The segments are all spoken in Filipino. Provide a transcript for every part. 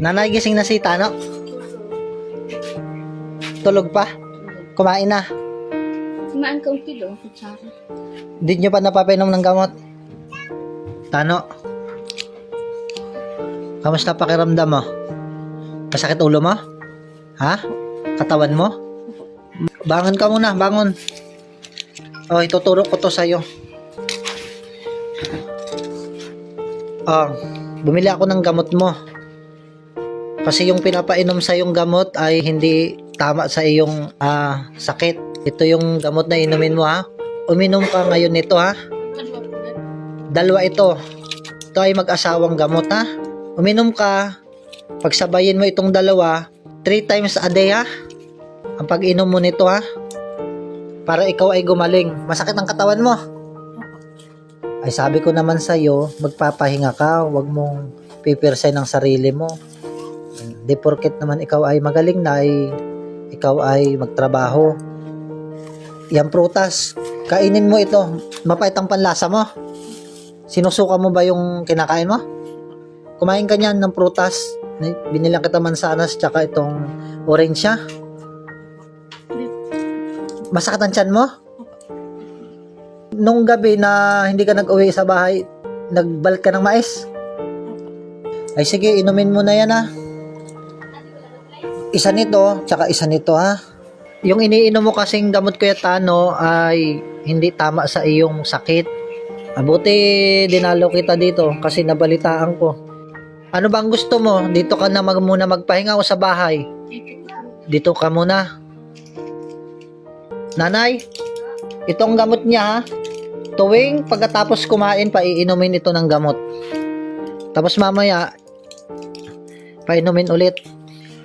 Nanay, gising na si Tano? Tulog pa? Kumain na? Kumain ka 1 kilo, kutsara. Hindi nyo pa napapainom ng gamot? Tano? Kamusta pakiramdam mo? Masakit ulo mo? Ha? Katawan mo? Bangon ka muna, bangon. Oh, ituturo ko to sa'yo. Oh, bumili ako ng gamot mo. Kasi yung pinapainom sa yung gamot ay hindi tama sa iyong sakit. Ito yung gamot na inumin mo, ha. Uminom ka ngayon nito, ha. Dalawa ito. Ito ay mag-asawang gamot, ha. Uminom ka. Pagsabayin mo itong dalawa 3 times a day, ha. Ang pag-inom mo nito, ha. Para ikaw ay gumaling. Masakit ang katawan mo. Ay sabi ko naman sa'yo, magpapahinga ka. Huwag mong pipirsay ng sarili mo. Di porket naman ikaw ay magaling na ay ikaw ay magtrabaho. Yan prutas, kainin mo ito. Mapait ang panlasa mo. Sinusuka mo ba yung kinakain mo? Kumain ka niyan ng prutas. Binilang kita mansanas tsaka itong orange siya. Masakit ang tiyan mo? Nung gabi na hindi ka nag-uwi sa bahay, nagbalik ka ng mais? Ay sige, inumin mo na yan, ha. Isa nito, tsaka isa nito, ha. Yung iniinom mo kasing gamot, Kuya Tano, ay hindi tama sa iyong sakit. Mabuti dinalo kita dito kasi nabalitaan ko. Ano ba ang gusto mo? Dito ka na muna magpahinga o sa bahay? Dito ka muna. Nanay, itong gamot niya, ha. Tuwing pagkatapos kumain, paiinumin ito ng gamot. Tapos mamaya, painumin ulit.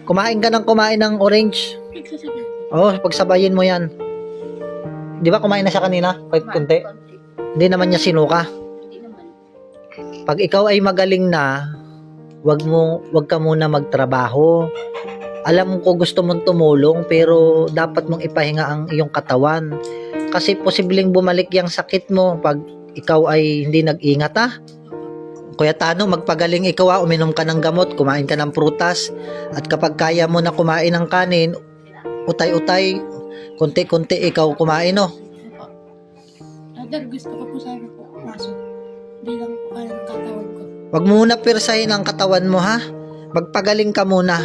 Kumain ka ng orange. Oh, pagsabayin mo yan. Di ba kumain na siya kanina? Kahit kunti. Hindi naman niya sinuka. Pag ikaw ay magaling na, wag ka muna magtrabaho. Alam ko gusto mong tumulong pero dapat mong ipahinga ang iyong katawan. Kasi posibleng bumalik yung sakit mo pag ikaw ay hindi nag-ingat, ha. Kuya Tano, magpagaling ikaw, ha. Uminom ka ng gamot, kumain ka ng prutas. At kapag kaya mo na kumain ng kanin, utay-utay, konti-konti ikaw kumain, no? Father, gusto ko po sana po kaso bilang po kaya ng katawan ko. Wag mo muna pirsahin ang katawan mo, ha. Magpagaling ka muna.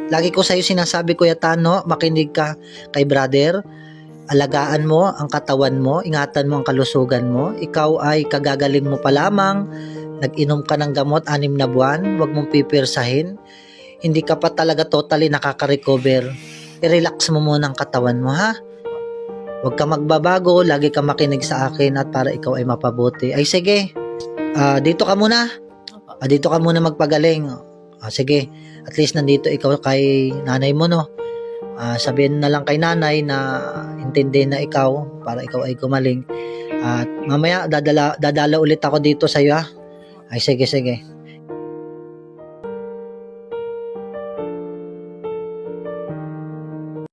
Lagi ko sa'yo sinasabi, Kuya Tano, makinig ka kay brother. Alagaan mo ang katawan mo, ingatan mo ang kalusugan mo. Ikaw ay kagagaling mo pa lamang. Nag-inom ka ng gamot 6 na buwan, wag mong pipirsahin. Hindi ka pa talaga totally nakaka-recover. I-relax mo muna ang katawan mo, ha. Huwag ka magbabago, lagi ka makinig sa akin at para ikaw ay mapabuti. Ay sige, dito ka muna. Dito ka muna magpagaling. Sige, at least nandito ikaw kay nanay mo, no. Sabihin na lang kay nanay na intindihin na ikaw para ikaw ay gumaling. At mamaya dadala ulit ako dito sa iyo, ha. Ay sige.